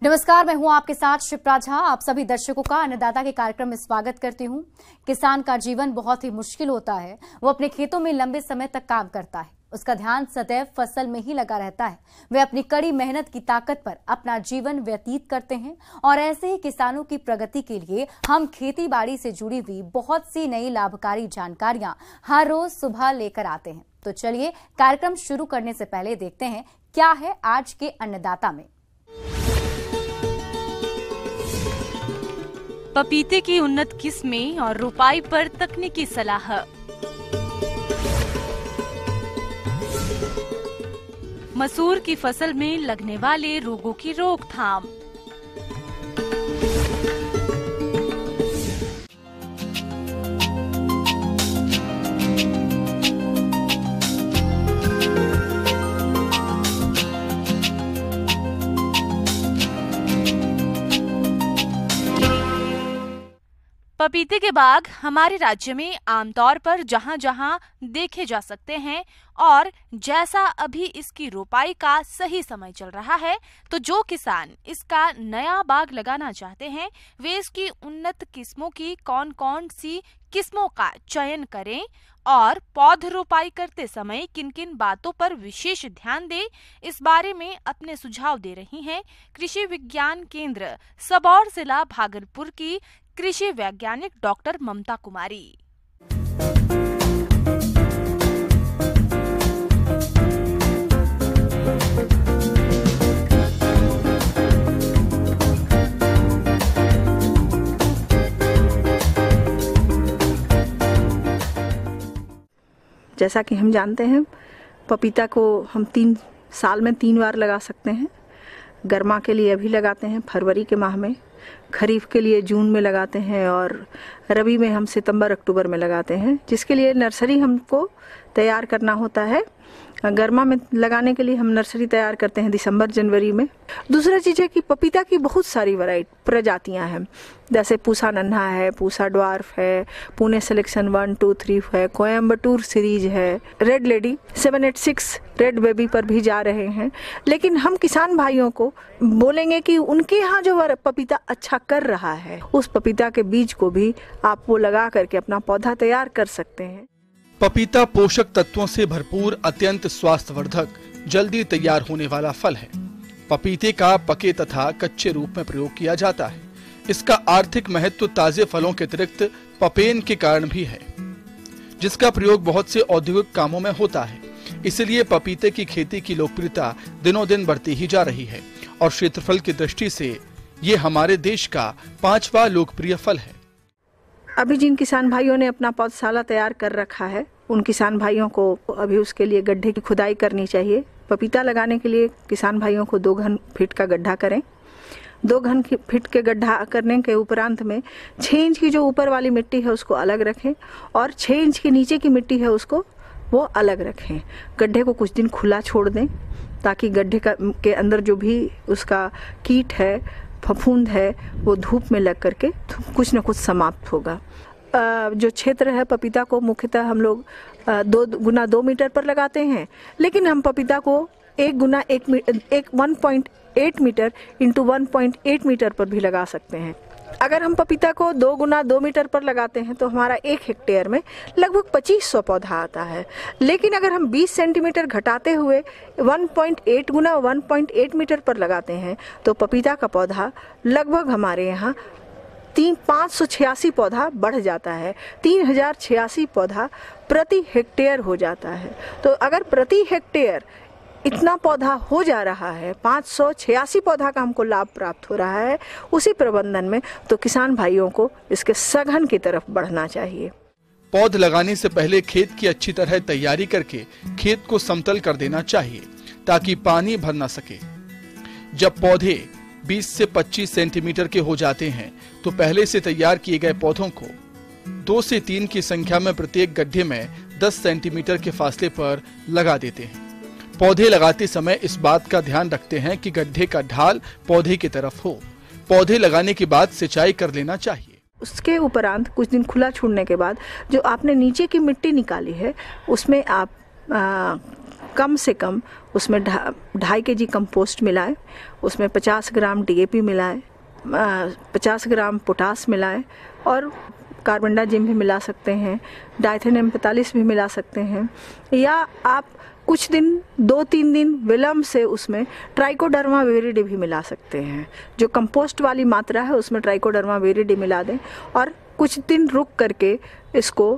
नमस्कार, मैं हूं आपके साथ शिप्रा झा। आप सभी दर्शकों का अन्नदाता के कार्यक्रम में स्वागत करती हूं। किसान का जीवन बहुत ही मुश्किल होता है। वो अपने खेतों में लंबे समय तक काम करता है, उसका ध्यान सदैव फसल में ही लगा रहता है। वे अपनी कड़ी मेहनत की ताकत पर अपना जीवन व्यतीत करते हैं और ऐसे ही किसानों की प्रगति के लिए हम खेती बाड़ी से जुड़ी हुई बहुत सी नई लाभकारी जानकारियां हर रोज सुबह लेकर आते हैं। तो चलिए कार्यक्रम शुरू करने से पहले देखते हैं क्या है आज के अन्नदाता में। पपीते की उन्नत किस्में और रोपाई पर तकनीकी सलाह। मसूर की फसल में लगने वाले रोगों की रोकथाम। पपीते के बाग हमारे राज्य में आमतौर पर जहां जहां देखे जा सकते हैं और जैसा अभी इसकी रोपाई का सही समय चल रहा है, तो जो किसान इसका नया बाग लगाना चाहते हैं वे इसकी उन्नत किस्मों की कौन कौन सी किस्मों का चयन करें और पौध रोपाई करते समय किन किन बातों पर विशेष ध्यान दें, इस बारे में अपने सुझाव दे रही हैं कृषि विज्ञान केंद्र सबौर जिला भागलपुर की कृषि वैज्ञानिक डॉक्टर ममता कुमारी। जैसा कि हम जानते हैं, पपीता को हम 3 साल में 3 बार लगा सकते हैं। गर्मा के लिए अभी लगाते हैं फरवरी के माह में, खरीफ के लिए जून में लगाते हैं और रबी में हम सितंबर अक्टूबर में लगाते हैं, जिसके लिए नर्सरी हमको तैयार करना होता है। गर्मा में लगाने के लिए हम नर्सरी तैयार करते हैं दिसंबर जनवरी में। दूसरा चीज़ है कि पपीता की बहुत सारी प्रजातियां हैं, जैसे पूसा नन्हा है, पूसा ड्वार्फ है, पुणे सिलेक्शन 1, 2, 3 है, कोयम्बटूर सीरीज है, रेड लेडी 786 रेड बेबी पर भी जा रहे हैं। लेकिन हम किसान भाइयों को बोलेंगे कि उनके यहाँ जो पपीता अच्छा कर रहा है, उस पपीता के बीज को भी आप वो लगा करके अपना पौधा तैयार कर सकते हैं। पपीता पोषक तत्वों से भरपूर, अत्यंत स्वास्थ्यवर्धक, जल्दी तैयार होने वाला फल है। पपीते का पके तथा कच्चे रूप में प्रयोग किया जाता है। इसका आर्थिक महत्व ताजे फलों के अतिरिक्त पपेन के कारण भी है, जिसका प्रयोग बहुत से औद्योगिक कामों में होता है। इसलिए पपीते की खेती की लोकप्रियता दिनों दिन बढ़ती ही जा रही है और क्षेत्रफल की दृष्टि से ये हमारे देश का 5वां लोकप्रिय फल है। अभी जिन किसान भाइयों ने अपना पौधशाला तैयार कर रखा है, उन किसान भाइयों को अभी उसके लिए गड्ढे की खुदाई करनी चाहिए। पपीता लगाने के लिए किसान भाइयों को 2 घन फीट का गड्ढा करें। 2 घन फीट के गड्ढा करने के उपरांत में 6 इंच की जो ऊपर वाली मिट्टी है उसको अलग रखें और 6 इंच के नीचे की मिट्टी है उसको वो अलग रखें। गड्ढे को कुछ दिन खुला छोड़ दें ताकि गड्ढे के अंदर जो भी उसका कीट है, फफूंद है, वो धूप में लग करके कुछ न कुछ समाप्त होगा। जो क्षेत्र है पपीता को मुख्यतः हम लोग 2 गुना 2 मीटर पर लगाते हैं, लेकिन हम पपीता को 1 गुना 1.8 मीटर इंटू 1.8 मीटर पर भी लगा सकते हैं। अगर हम पपीता को 2 गुना 2 मीटर पर लगाते हैं तो हमारा 1 हेक्टेयर में लगभग 2500 पौधा आता है। लेकिन अगर हम 20 सेंटीमीटर घटाते हुए 1.8 गुना 1.8 मीटर पर लगाते हैं तो पपीता का पौधा लगभग हमारे यहाँ 586 पौधा बढ़ जाता है। 3086 पौधा प्रति हेक्टेयर हो जाता है। तो अगर प्रति हेक्टेयर इतना पौधा हो जा रहा है, 586 पौधा का हमको लाभ प्राप्त हो रहा है उसी प्रबंधन में, तो किसान भाइयों को इसके सघन की तरफ बढ़ना चाहिए। पौध लगाने से पहले खेत की अच्छी तरह तैयारी करके खेत को समतल कर देना चाहिए ताकि पानी भर न सके। जब पौधे 20 से 25 सेंटीमीटर के हो जाते हैं तो पहले से तैयार किए गए पौधों को 2 से 3 की संख्या में प्रत्येक गड्ढे में 10 सेंटीमीटर के फासले पर लगा देते हैं। पौधे लगाते समय इस बात का ध्यान रखते हैं कि गड्ढे का ढाल पौधे की तरफ हो। पौधे लगाने के बाद सिंचाई कर लेना चाहिए। उसके उपरांत कुछ दिन खुला छोड़ने के बाद जो आपने नीचे की मिट्टी निकाली है उसमें आप कम से कम उसमें 2.5 kg कंपोस्ट मिलाएं, उसमें 50 ग्राम DAP मिलाएं, 50 ग्राम पोटास मिलाएं और कार्बनडाजिम भी मिला सकते हैं, डाइथेनियम 45 भी मिला सकते हैं, या आप कुछ दिन 2-3 दिन विलम्ब से उसमें ट्राइकोडर्मा विरिडी भी मिला सकते हैं। जो कंपोस्ट वाली मात्रा है उसमें ट्राइकोडर्मा विरिडी मिला दें और कुछ दिन रुक करके इसको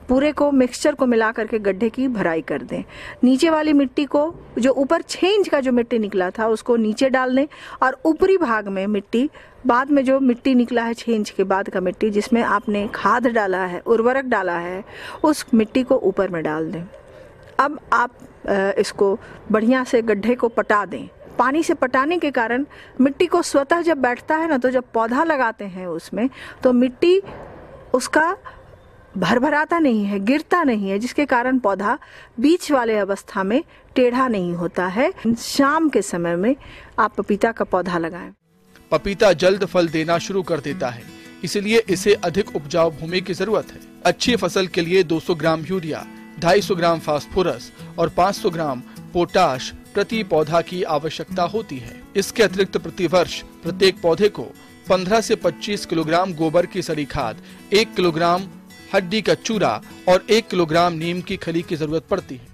पूरे को मिक्सचर को मिला करके गड्ढे की भराई कर दें। नीचे वाली मिट्टी को, जो ऊपर 6 इंच का जो मिट्टी निकला था उसको नीचे डाल दें और ऊपरी भाग में मिट्टी, बाद में जो मिट्टी निकला है 6 इंच के बाद का मिट्टी जिसमें आपने खाद डाला है, उर्वरक डाला है, उस मिट्टी को ऊपर में डाल दें। अब आप इसको बढ़िया से गड्ढे को पटा दें। पानी से पटाने के कारण मिट्टी को स्वतः जब बैठता है ना, तो जब पौधा लगाते हैं उसमें तो मिट्टी उसका भरभराता नहीं है, गिरता नहीं है, जिसके कारण पौधा बीच वाले अवस्था में टेढ़ा नहीं होता है। शाम के समय में आप पपीता का पौधा लगाएं। पपीता जल्द फल देना शुरू कर देता है, इसलिए इसे अधिक उपजाऊ भूमि की जरूरत है। अच्छी फसल के लिए 200 ग्राम यूरिया, 250 ग्राम फास्फोरस और 500 ग्राम पोटाश प्रति पौधा की आवश्यकता होती है। इसके अतिरिक्त प्रतिवर्ष प्रत्येक पौधे को 15 से 25 किलोग्राम गोबर की सड़ी खाद, 1 किलोग्राम हड्डी का चूरा और 1 किलोग्राम नीम की खली की जरूरत पड़ती है।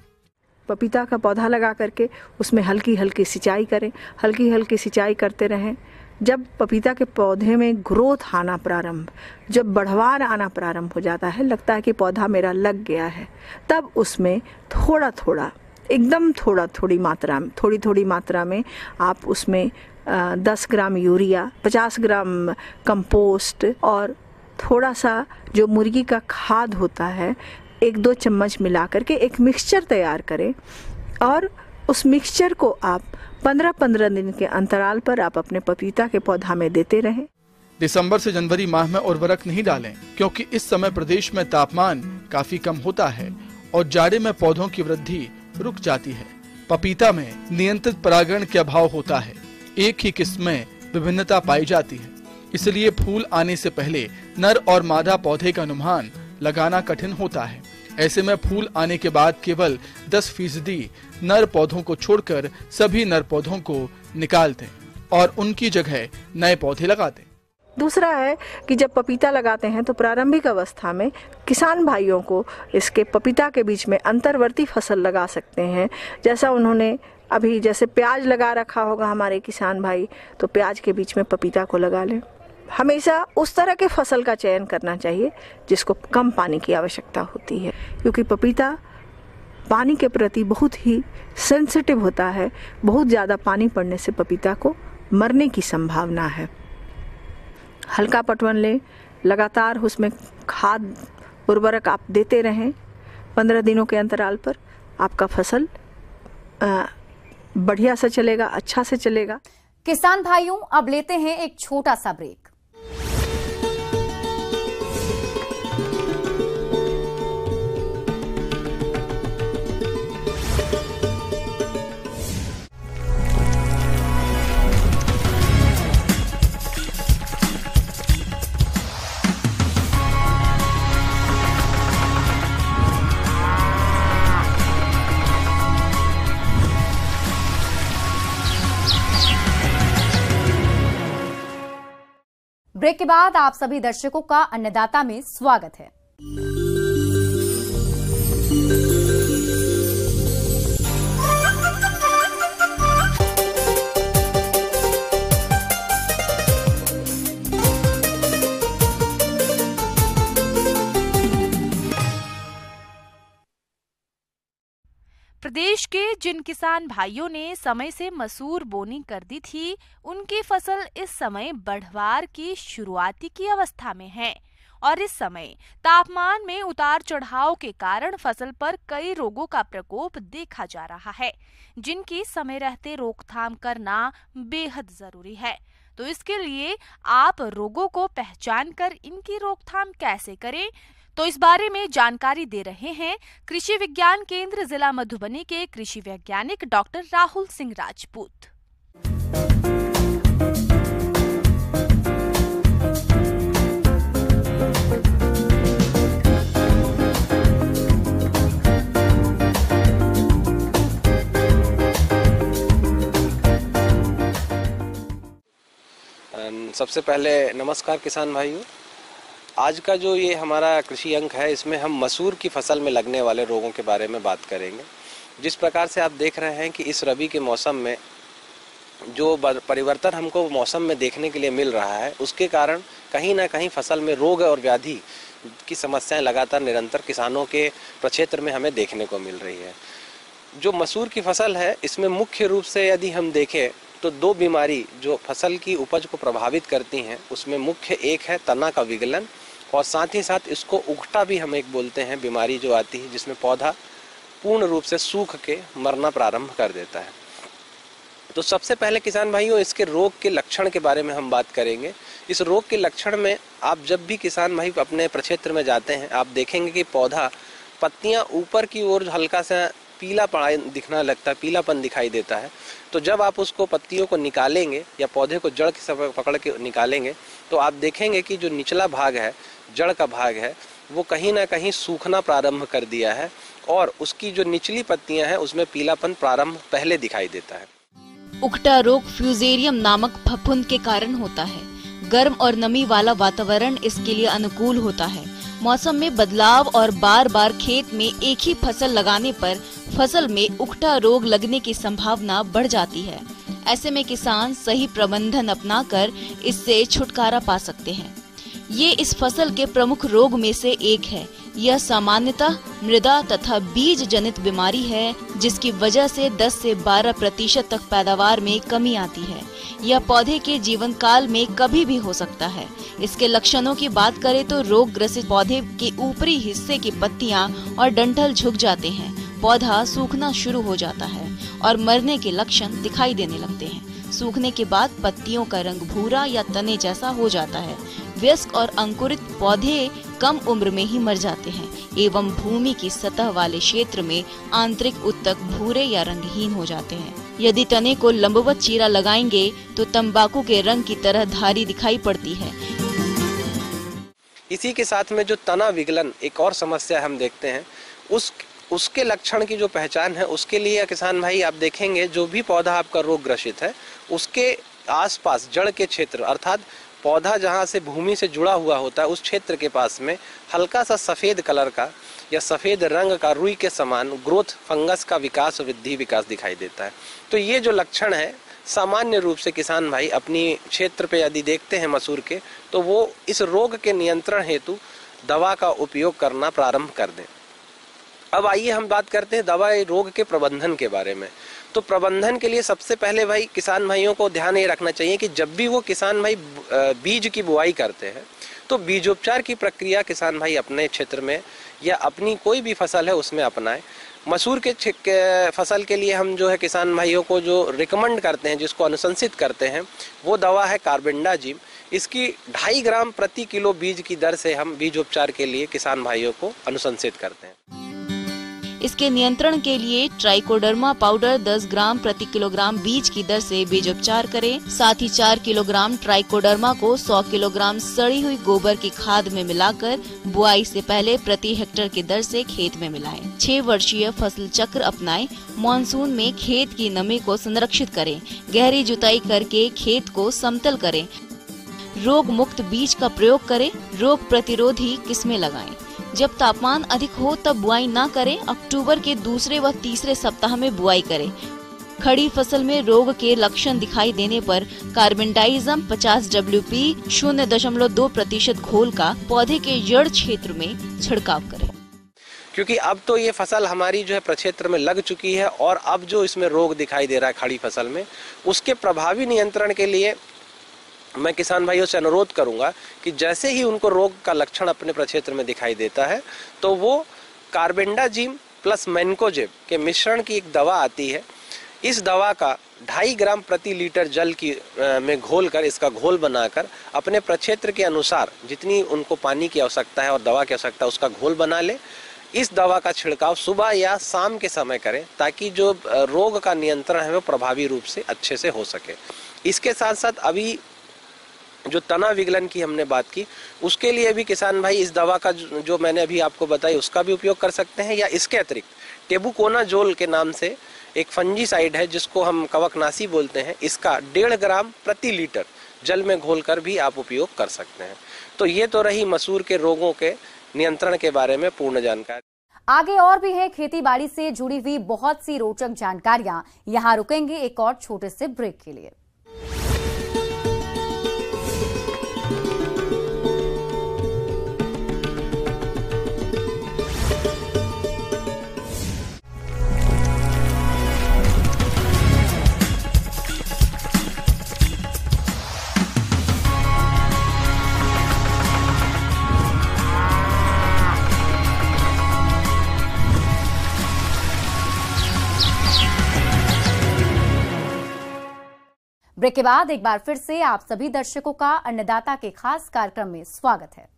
पपीता का पौधा लगा करके उसमें हल्की हल्की सिंचाई करें, हल्की हल्की सिंचाई करते रहें। जब पपीता के पौधे में ग्रोथ आना प्रारंभ, जब बढ़वार आना प्रारंभ हो जाता है, लगता है कि पौधा मेरा लग गया है, तब उसमें थोड़ा थोड़ा, एकदम थोड़ी मात्रा में आप उसमें 10 ग्राम यूरिया, 50 ग्राम कंपोस्ट और थोड़ा सा जो मुर्गी का खाद होता है 1-2 चम्मच मिला करके एक मिक्सचर तैयार करें और उस मिक्सचर को आप 15-15 दिन के अंतराल पर आप अपने पपीता के पौधा में देते रहें। दिसंबर से जनवरी माह में उर्वरक नहीं डालें, क्योंकि इस समय प्रदेश में तापमान काफी कम होता है और जाड़े में पौधों की वृद्धि रुक जाती है। पपीता में नियंत्रित परागण के अभाव होता है, एक ही किस्म में विभिन्नता पाई जाती है, इसलिए फूल आने से पहले नर और मादा पौधे का अनुमान लगाना कठिन होता है। ऐसे में फूल आने के बाद केवल 10% नर पौधों को छोड़कर सभी नर पौधों को निकाल दें और उनकी जगह नए पौधे लगा दें। दूसरा है कि जब पपीता लगाते हैं तो प्रारंभिक अवस्था में किसान भाइयों को इसके पपीता के बीच में अंतर्वर्ती फसल लगा सकते हैं। जैसा उन्होंने अभी जैसे प्याज लगा रखा होगा हमारे किसान भाई, तो प्याज के बीच में पपीता को लगा लें। हमेशा उस तरह के फसल का चयन करना चाहिए जिसको कम पानी की आवश्यकता होती है, क्योंकि पपीता पानी के प्रति बहुत ही सेंसिटिव होता है। बहुत ज़्यादा पानी पड़ने से पपीता को मरने की संभावना है। हल्का पटवन लें, लगातार उसमें खाद उर्वरक आप देते रहें। 15 दिनों के अंतराल पर आपका फसल बढ़िया से चलेगा, अच्छा से चलेगा। किसान भाइयों, अब लेते हैं एक छोटा सा ब्रेक। ब्रेक के बाद आप सभी दर्शकों का अन्नदाता में स्वागत है। प्रदेश के जिन किसान भाइयों ने समय से मसूर बोनी कर दी थी, उनकी फसल इस समय बढ़वार की शुरुआती की अवस्था में है और इस समय तापमान में उतार चढ़ाव के कारण फसल पर कई रोगों का प्रकोप देखा जा रहा है, जिनकी समय रहते रोकथाम करना बेहद जरूरी है। तो इसके लिए आप रोगों को पहचान कर इनकी रोकथाम कैसे करें, तो इस बारे में जानकारी दे रहे हैं कृषि विज्ञान केंद्र जिला मधुबनी के कृषि वैज्ञानिक डॉक्टर राहुल सिंह राजपूत। सबसे पहले नमस्कार किसान भाइयों। आज का जो ये हमारा कृषि अंक है, इसमें हम मसूर की फसल में लगने वाले रोगों के बारे में बात करेंगे। जिस प्रकार से आप देख रहे हैं कि इस रबी के मौसम में जो परिवर्तन हमको मौसम में देखने के लिए मिल रहा है, उसके कारण कहीं ना कहीं फसल में रोग और व्याधि की समस्याएं लगातार निरंतर किसानों के प्रक्षेत्र में हमें देखने को मिल रही है। जो मसूर की फसल है, इसमें मुख्य रूप से यदि हम देखें तो दो बीमारी जो फसल की उपज को प्रभावित करती हैं, उसमें मुख्य एक है तना का विगलन, और साथ ही साथ इसको उगटा भी हम एक बोलते हैं बीमारी जो आती है, जिसमें पौधा पूर्ण रूप से सूख के मरना प्रारंभ कर देता है। तो सबसे पहले किसान भाइयों, इसके रोग के लक्षण के बारे में हम बात करेंगे। इस रोग के लक्षण में आप जब भी किसान भाई अपने प्रक्षेत्र में जाते हैं, आप देखेंगे कि पौधा पत्तियां ऊपर की ओर हल्का सा पीलापन दिखना लगता है, पीलापन दिखाई देता है। तो जब आप उसको पत्तियों को निकालेंगे या पौधे को जड़ से पकड़ के निकालेंगे, तो आप देखेंगे कि जो निचला भाग है, जड़ का भाग है, वो कहीं ना कहीं सूखना प्रारंभ कर दिया है, और उसकी जो निचली पत्तियां हैं उसमें पीलापन प्रारंभ पहले दिखाई देता है। उगटा रोग फ्यूजेरियम नामक फफूंद के कारण होता है। गर्म और नमी वाला वातावरण इसके लिए अनुकूल होता है। मौसम में बदलाव और बार बार खेत में एक ही फसल लगाने पर फसल में उगटा रोग लगने की संभावना बढ़ जाती है। ऐसे में किसान सही प्रबंधन अपनाकर इससे छुटकारा पा सकते हैं। ये इस फसल के प्रमुख रोग में से एक है। यह सामान्यतः मृदा तथा बीज जनित बीमारी है, जिसकी वजह से 10 से 12% तक पैदावार में कमी आती है। यह पौधे के जीवन काल में कभी भी हो सकता है। इसके लक्षणों की बात करें तो रोग ग्रसित पौधे के ऊपरी हिस्से की पत्तियां और डंठल झुक जाते हैं, पौधा सूखना शुरू हो जाता है और मरने के लक्षण दिखाई देने लगते हैं। सूखने के बाद पत्तियों का रंग भूरा या तने जैसा हो जाता है। वयस्क और अंकुरित पौधे कम उम्र में ही मर जाते हैं एवं भूमि की सतह वाले क्षेत्र में आंतरिक उत्तक भूरे या रंगहीन हो जाते हैं। यदि तने को लंबवत चीरा लगाएंगे तो तंबाकू के रंग की तरह धारी दिखाई पड़ती है। इसी के साथ में जो तना विगलन एक और समस्या हम देखते हैं, उसके लक्षण की जो पहचान है, उसके लिए किसान भाई आप देखेंगे जो भी पौधा आपका रोग ग्रसित है, उसके आसपास जड़ के क्षेत्र अर्थात पौधा जहाँ से भूमि से जुड़ा हुआ होता है, उस क्षेत्र के पास में हल्का सा सफ़ेद कलर का या सफ़ेद रंग का रुई के समान ग्रोथ फंगस का विकास और वृद्धि विकास दिखाई देता है। तो ये जो लक्षण है, सामान्य रूप से किसान भाई अपनी क्षेत्र पे यदि देखते हैं मसूर के, तो वो इस रोग के नियंत्रण हेतु दवा का उपयोग करना प्रारंभ कर दें। अब आइए हम बात करते हैं दवा रोग के प्रबंधन के बारे में। तो प्रबंधन के लिए सबसे पहले भाई किसान भाइयों को ध्यान ये रखना चाहिए कि जब भी वो किसान भाई बीज की बुआई करते हैं, तो बीजोपचार की प्रक्रिया किसान भाई अपने क्षेत्र में या अपनी कोई भी फसल है उसमें अपनाएं। मसूर के फसल के लिए हम जो है किसान भाइयों को जो रिकमेंड करते हैं, जिसको अनुशंसित करते हैं, वो दवा है कार्बेंडाजिम। इसकी 2.5 ग्राम प्रति किलो बीज की दर से हम बीजोपचार के लिए किसान भाइयों को अनुशंसित करते हैं। इसके नियंत्रण के लिए ट्राइकोडर्मा पाउडर 10 ग्राम प्रति किलोग्राम बीज की दर से बीजोपचार करें। साथ ही 4 किलोग्राम ट्राइकोडर्मा को 100 किलोग्राम सड़ी हुई गोबर की खाद में मिलाकर बुआई से पहले प्रति हेक्टेयर की दर से खेत में मिलाएं। 6 वर्षीय फसल चक्र अपनाएं। मानसून में खेत की नमी को संरक्षित करें। गहरी जुताई करके खेत को समतल करें। रोग मुक्त बीज का प्रयोग करें। रोग प्रतिरोधी किस्में लगाएं। जब तापमान अधिक हो तब बुआई ना करें। अक्टूबर के दूसरे व तीसरे सप्ताह में बुआई करें। खड़ी फसल में रोग के लक्षण दिखाई देने पर कार्बेंडाइजम 50 WP 0.2% घोल का पौधे के जड़ क्षेत्र में छिड़काव करें। क्योंकि अब तो ये फसल हमारी जो है प्रक्षेत्र में लग चुकी है, और अब जो इसमें रोग दिखाई दे रहा है खड़ी फसल में, उसके प्रभावी नियंत्रण के लिए मैं किसान भाइयों से अनुरोध करूंगा कि जैसे ही उनको रोग का लक्षण अपने प्रक्षेत्र में दिखाई देता है, तो वो कार्बेंडाजिम प्लस मैनकोजेब के मिश्रण की एक दवा आती है। इस दवा का 2.5 ग्राम प्रति लीटर जल की में घोलकर, इसका घोल बनाकर अपने प्रक्षेत्र के अनुसार जितनी उनको पानी की आवश्यकता है और दवा की आवश्यकता है, उसका घोल बना ले। इस दवा का छिड़काव सुबह या शाम के समय करें, ताकि जो रोग का नियंत्रण है वो प्रभावी रूप से अच्छे से हो सके। इसके साथ साथ अभी जो तना विगलन की हमने बात की, उसके लिए भी किसान भाई इस दवा का जो मैंने अभी आपको बताई उसका भी उपयोग कर सकते हैं, या इसके अतिरिक्त टेबुकोनाजोल के नाम से एक फंजीसाइड है जिसको हम कवकनाशी बोलते हैं, इसका 1.5 ग्राम प्रति लीटर जल में घोलकर भी आप उपयोग कर सकते हैं। तो ये तो रही मसूर के रोगों के नियंत्रण के बारे में पूर्ण जानकारी। आगे और भी है खेती बाड़ी से जुड़ी हुई बहुत सी रोचक जानकारियां। यहां रुकेंगे एक और छोटे से ब्रेक के लिए। ब्रेक के बाद एक बार फिर से आप सभी दर्शकों का अन्नदाता के खास कार्यक्रम में स्वागत है।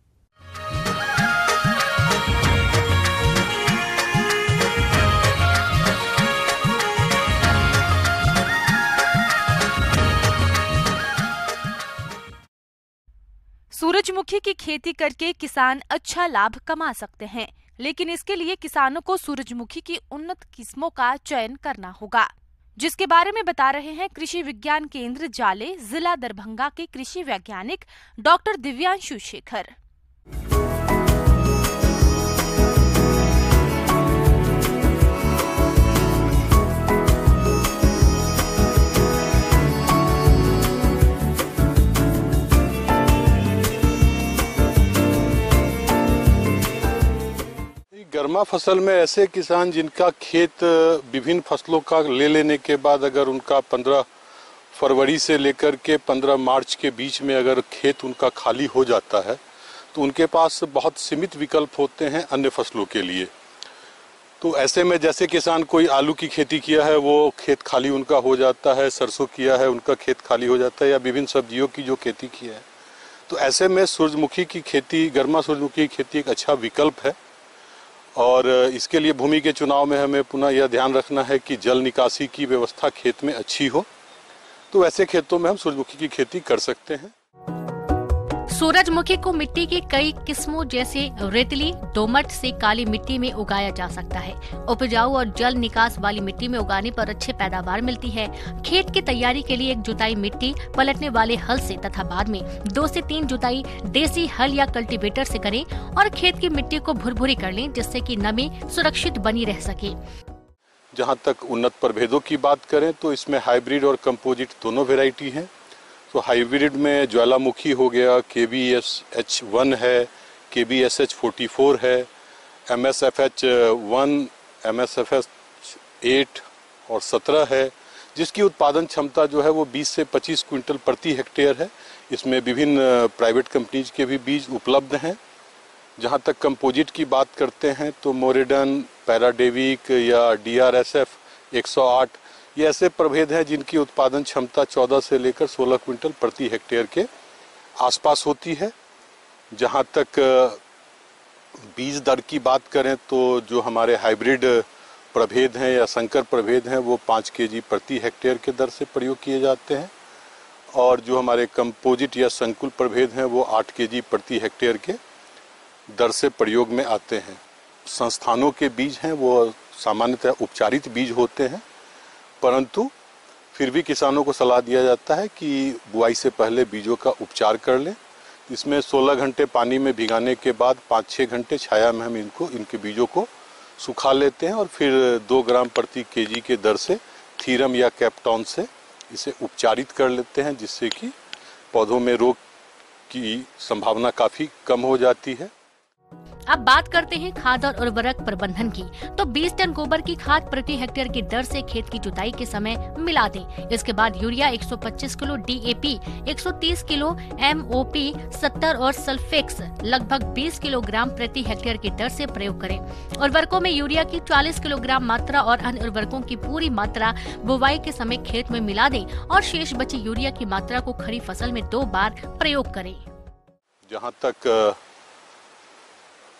सूरजमुखी की खेती करके किसान अच्छा लाभ कमा सकते हैं, लेकिन इसके लिए किसानों को सूरजमुखी की उन्नत किस्मों का चयन करना होगा, जिसके बारे में बता रहे हैं कृषि विज्ञान केंद्र जाले, जिला दरभंगा के कृषि वैज्ञानिक डॉक्टर दिव्यांशु शेखर। गर्मा फसल में ऐसे किसान जिनका खेत विभिन्न फसलों का ले लेने के बाद अगर उनका 15 फरवरी से लेकर के 15 मार्च के बीच में अगर खेत उनका खाली हो जाता है तो उनके पास बहुत सीमित विकल्प होते हैं अन्य फसलों के लिए। तो ऐसे में जैसे किसान कोई आलू की खेती किया है वो खेत खाली उनका हो जाता है, सरसों किया है उनका खेत खाली हो जाता है, या विभिन्न सब्जियों की जो खेती की है, तो ऐसे में सूरजमुखी की खेती, गर्मा सूरजमुखी की खेती एक अच्छा विकल्प है। और इसके लिए भूमि के चुनाव में हमें पुनः यह ध्यान रखना है कि जल निकासी की व्यवस्था खेत में अच्छी हो, तो ऐसे खेतों में हम सूरजमुखी की खेती कर सकते हैं। सूरजमुखी को मिट्टी की कई किस्मों जैसे रेतली, दोमट से काली मिट्टी में उगाया जा सकता है। उपजाऊ और जल निकास वाली मिट्टी में उगाने पर अच्छी पैदावार मिलती है। खेत की तैयारी के लिए एक जुताई मिट्टी पलटने वाले हल से तथा बाद में 2 से 3 जुताई देसी हल या कल्टीवेटर से करें और खेत की मिट्टी को भुरभुरी कर लें, जिससे कि नमी सुरक्षित बनी रह सके। जहाँ तक उन्नत प्रभेदों की बात करें तो इसमें हाइब्रिड और कंपोजिट दोनों वेराइटी हैं। तो हाइब्रिड में ज्वालामुखी हो गया, KBSH1 है, KBSH44 है, MSFH1, MSFH8 और 17 है, जिसकी उत्पादन क्षमता जो है वो 20 से 25 क्विंटल प्रति हेक्टेयर है। इसमें विभिन्न प्राइवेट कंपनीज के भी बीज उपलब्ध हैं। जहाँ तक कंपोजिट की बात करते हैं तो मोरेडन, पैराडेविक या DRSF 108 ये ऐसे प्रभेद हैं जिनकी उत्पादन क्षमता 14 से लेकर 16 क्विंटल प्रति हेक्टेयर के आसपास होती है। जहाँ तक बीज दर की बात करें तो जो हमारे हाइब्रिड प्रभेद हैं या संकर प्रभेद हैं वो 5 kg प्रति हेक्टेयर के दर से प्रयोग किए जाते हैं, और जो हमारे कंपोजिट या संकुल प्रभेद हैं वो 8 kg प्रति हेक्टेयर के दर से प्रयोग में आते हैं। संस्थानों के बीज हैं वो सामान्यतः उपचारित बीज होते हैं, परंतु फिर भी किसानों को सलाह दिया जाता है कि बुआई से पहले बीजों का उपचार कर लें। इसमें 16 घंटे पानी में भिगाने के बाद 5-6 घंटे छाया में हम इनके बीजों को सुखा लेते हैं और फिर 2 ग्राम प्रति kg के दर से थीरम या कैप्टॉन से इसे उपचारित कर लेते हैं, जिससे कि पौधों में रोग की संभावना काफ़ी कम हो जाती है। अब बात करते हैं खाद और उर्वरक प्रबंधन की। तो 20 टन गोबर की खाद प्रति हेक्टेयर की दर से खेत की जुताई के समय मिला दें। इसके बाद urea 125 kilo, DAP 130 kilo, MOP 70 और सल्फेक्स लगभग 20 किलोग्राम प्रति हेक्टेयर की दर से प्रयोग करें। उर्वरकों में यूरिया की 40 किलोग्राम मात्रा और अन्य उर्वरकों की पूरी मात्रा बुवाई के समय खेत में मिला दें और शेष बची यूरिया की मात्रा को खरीफ फसल में 2 बार प्रयोग करें। जहाँ तक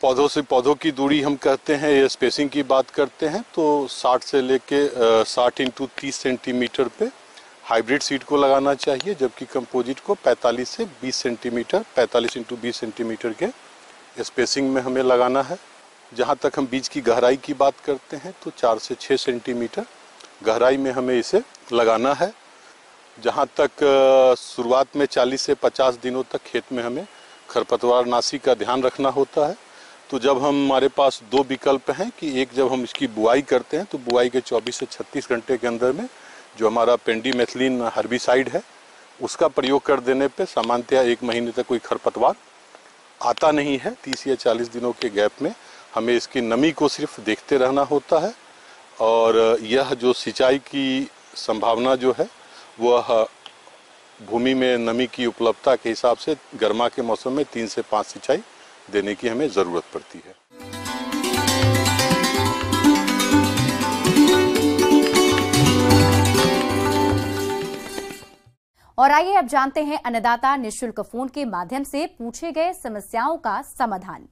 पौधों से पौधों की दूरी हम कहते हैं या स्पेसिंग की बात करते हैं तो 60 से लेके 60 × 30 सेंटीमीटर पे हाइब्रिड सीड को लगाना चाहिए, जबकि कंपोजिट को 45 से 20 सेंटीमीटर 45 × 20 सेंटीमीटर के स्पेसिंग में हमें लगाना है। जहाँ तक हम बीज की गहराई की बात करते हैं तो 4 से 6 सेंटीमीटर गहराई में हमें इसे लगाना है। जहां तक शुरुआत में 40 से 50 दिनों तक खेत में हमें खरपतवारनाशी का ध्यान रखना होता है। तो जब हमारे पास दो विकल्प हैं कि एक जब हम इसकी बुआई करते हैं तो बुआई के 24 से 36 घंटे के अंदर में जो हमारा पेंडीमेथिलीन हर्बिसाइड है उसका प्रयोग कर देने पे सामान्यतः 1 महीने तक कोई खरपतवार आता नहीं है। 30 या 40 दिनों के गैप में हमें इसकी नमी को सिर्फ देखते रहना होता है और यह जो सिंचाई की संभावना जो है वह भूमि में नमी की उपलब्धता के हिसाब से गर्मा के मौसम में 3 से 5 सिंचाई देने की हमें जरूरत पड़ती है। और आइए अब जानते हैं अन्नदाता निःशुल्क फोन के माध्यम से पूछे गए समस्याओं का समाधान।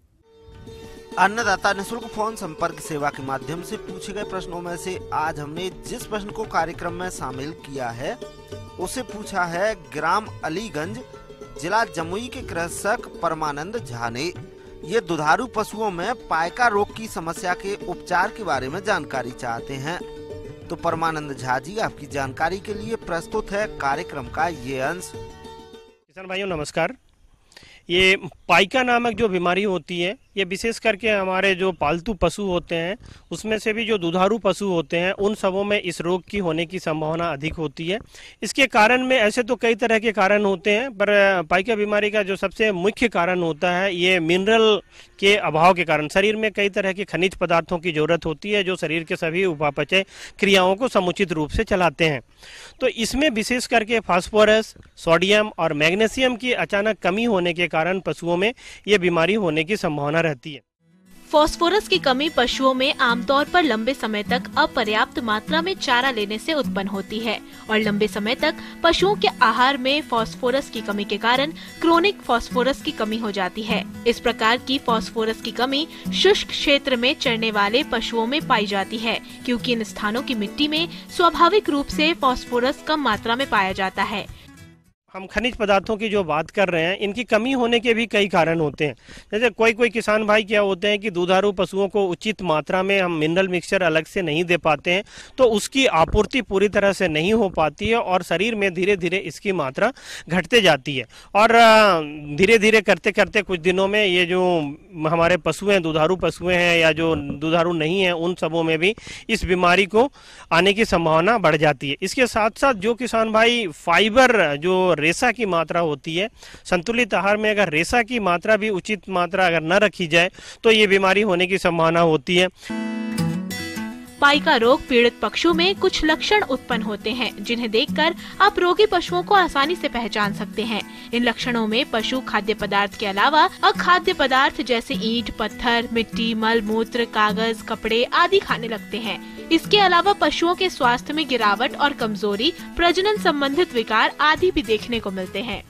अन्नदाता निःशुल्क फोन संपर्क सेवा के माध्यम से पूछे गए प्रश्नों में से आज हमने जिस प्रश्न को कार्यक्रम में शामिल किया है उसे पूछा है ग्राम अलीगंज जिला जमुई के कृषक परमानंद झा ने। ये दुधारू पशुओं में पाइका रोग की समस्या के उपचार के बारे में जानकारी चाहते हैं। तो परमानंद झा जी, आपकी जानकारी के लिए प्रस्तुत है कार्यक्रम का ये अंश। किसान भाइयों नमस्कार। ये पाइका नामक जो बीमारी होती है ये विशेष करके हमारे जो पालतू पशु होते हैं उसमें से भी जो दुधारू पशु होते हैं उन सबों में इस रोग की होने की संभावना अधिक होती है। इसके कारण में ऐसे तो कई तरह के कारण होते हैं, पर पाइका बीमारी का जो सबसे मुख्य कारण होता है ये मिनरल के अभाव के कारण शरीर में कई तरह के खनिज पदार्थों की जरूरत होती है जो शरीर के सभी उपापचय क्रियाओं को समुचित रूप से चलाते हैं। तो इसमें विशेष करके फास्फोरस, सोडियम और मैग्नीशियम की अचानक कमी होने के कारण पशुओं में ये बीमारी होने की संभावना रहती है। फास्फोरस की कमी पशुओं में आमतौर पर लंबे समय तक अपर्याप्त मात्रा में चारा लेने से उत्पन्न होती है और लंबे समय तक पशुओं के आहार में फास्फोरस की कमी के कारण क्रोनिक फास्फोरस की कमी हो जाती है। इस प्रकार की फास्फोरस की कमी शुष्क क्षेत्र में चरने वाले पशुओं में पाई जाती है क्योंकि इन स्थानों की मिट्टी में स्वाभाविक रूप से फास्फोरस कम मात्रा में पाया जाता है। हम खनिज पदार्थों की जो बात कर रहे हैं इनकी कमी होने के भी कई कारण होते हैं। जैसे कोई किसान भाई क्या होते हैं कि दुधारू पशुओं को उचित मात्रा में हम मिनरल मिक्सचर अलग से नहीं दे पाते हैं तो उसकी आपूर्ति पूरी तरह से नहीं हो पाती है और शरीर में धीरे धीरे इसकी मात्रा घटते जाती है और धीरे धीरे करते करते कुछ दिनों में ये जो हमारे पशु हैं, दुधारू पशु हैं या जो दुधारू नहीं है, उन सबों में भी इस बीमारी को आने की संभावना बढ़ जाती है। इसके साथ साथ जो किसान भाई फाइबर जो रेशा की मात्रा होती है, संतुलित आहार में अगर रेशा की मात्रा भी उचित मात्रा अगर न रखी जाए तो ये बीमारी होने की संभावना होती है। पाइका रोग पीड़ित पशु में कुछ लक्षण उत्पन्न होते हैं जिन्हें देखकर आप रोगी पशुओं को आसानी से पहचान सकते हैं। इन लक्षणों में पशु खाद्य पदार्थ के अलावा अखाद्य पदार्थ जैसे ईंट, पत्थर, मिट्टी, मल मूत्र, कागज, कपड़े आदि खाने लगते हैं। इसके अलावा पशुओं के स्वास्थ्य में गिरावट और कमजोरी, प्रजनन संबंधित विकार आदि भी देखने को मिलते हैं।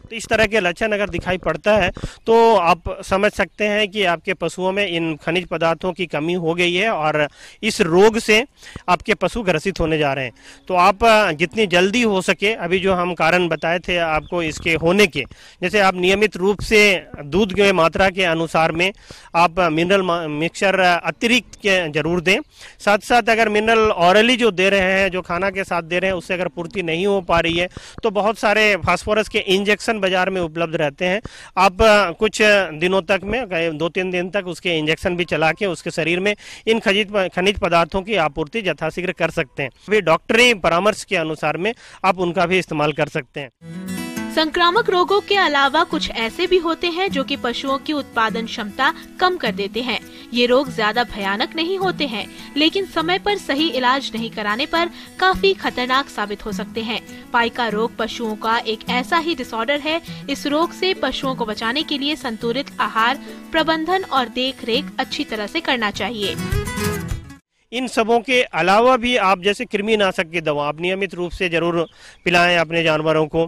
तो इस तरह के लक्षण अगर दिखाई पड़ता है तो आप समझ सकते हैं कि आपके पशुओं में इन खनिज पदार्थों की कमी हो गई है और इस रोग से आपके पशु ग्रसित होने जा रहे हैं। तो आप जितनी जल्दी हो सके, अभी जो हम कारण बताए थे आपको इसके होने के, जैसे आप नियमित रूप से दूध की मात्रा के अनुसार में आप मिनरल मिक्सचर अतिरिक्त के जरूर दें। साथ साथ अगर मिनरल ऑरली जो दे रहे हैं, जो खाना के साथ दे रहे हैं, उससे अगर पूर्ति नहीं हो पा रही है तो बहुत सारे फास्फोरस के इंजेक्शन बाजार में उपलब्ध रहते हैं। आप कुछ दिनों तक में 2-3 दिन तक उसके इंजेक्शन भी चला के उसके शरीर में इन खनिज पदार्थों की आपूर्ति यथाशीघ्र कर सकते हैं। वे डॉक्टरी परामर्श के अनुसार में आप उनका भी इस्तेमाल कर सकते हैं। संक्रामक रोगों के अलावा कुछ ऐसे भी होते हैं जो कि पशुओं की उत्पादन क्षमता कम कर देते हैं। ये रोग ज्यादा भयानक नहीं होते हैं लेकिन समय पर सही इलाज नहीं कराने पर काफी खतरनाक साबित हो सकते हैं। पाइका रोग पशुओं का एक ऐसा ही डिसऑर्डर है। इस रोग से पशुओं को बचाने के लिए संतुलित आहार प्रबंधन और देखरेख अच्छी तरह से करना चाहिए। इन सबों के अलावा भी आप जैसे कृमिनाशक की दवा आप नियमित रूप से जरूर पिलाएं अपने जानवरों को।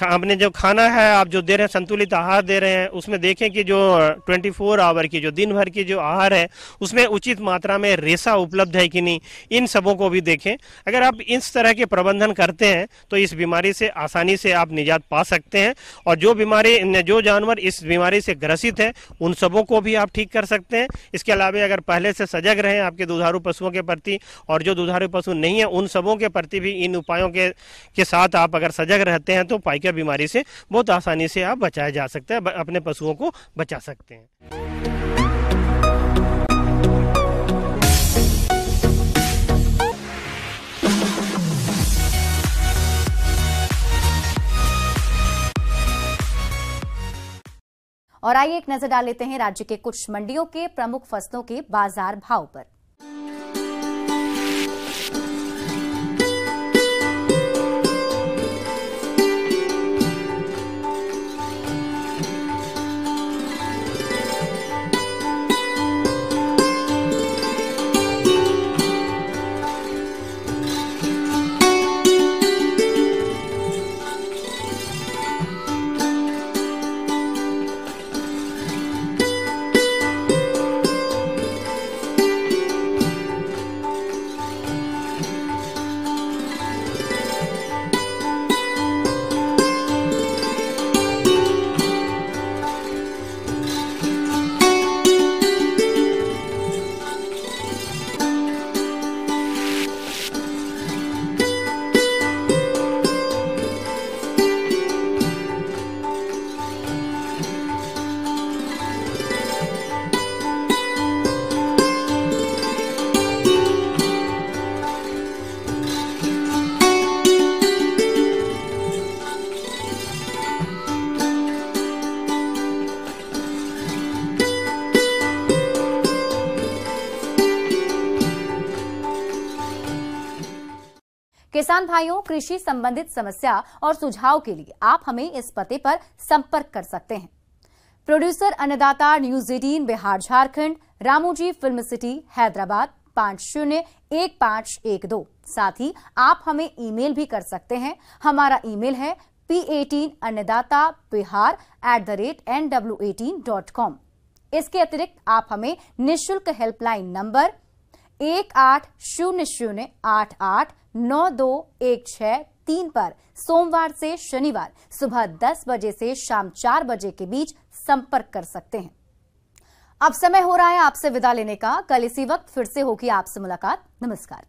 आपने जो खाना है आप जो दे रहे हैं, संतुलित आहार दे रहे हैं, उसमें देखें कि जो 24 आवर की जो दिन भर की जो आहार है उसमें उचित मात्रा में रेशा उपलब्ध है कि नहीं, इन सबों को भी देखें। अगर आप इस तरह के प्रबंधन करते हैं तो इस बीमारी से आसानी से आप निजात पा सकते हैं और जो जानवर इस बीमारी से ग्रसित है उन सबों को भी आप ठीक कर सकते हैं। इसके अलावा अगर पहले से सजग रहे आपके दुधारू दुधारू पशुओं के प्रति और जो दुधारू पशु नहीं है उन सबों के प्रति भी इन उपायों के साथ आप अगर सजग रहते हैं तो पाइका बीमारी से बहुत आसानी से आप बचाया जा सकता है, अपने पशुओं को बचा सकते हैं। और आइए एक नजर डाल लेते हैं राज्य के कुछ मंडियों के प्रमुख फसलों के बाजार भाव पर। किसान भाइयों, कृषि संबंधित समस्या और सुझाव के लिए आप हमें इस पते पर संपर्क कर सकते हैं। प्रोड्यूसर अन्नदाता news 18 Bihar Jharkhand, Ramoji film city Hyderabad 501512। साथ ही आप हमें ईमेल भी कर सकते हैं। हमारा ईमेल है p18annadatabihar@nw18.com। इसके अतिरिक्त आप हमें निःशुल्क हेल्पलाइन नंबर 1800889216 पर सोमवार से शनिवार सुबह 10 बजे से शाम 4 बजे के बीच संपर्क कर सकते हैं। अब समय हो रहा है आपसे विदा लेने का। कल इसी वक्त फिर से होगी आपसे मुलाकात। नमस्कार।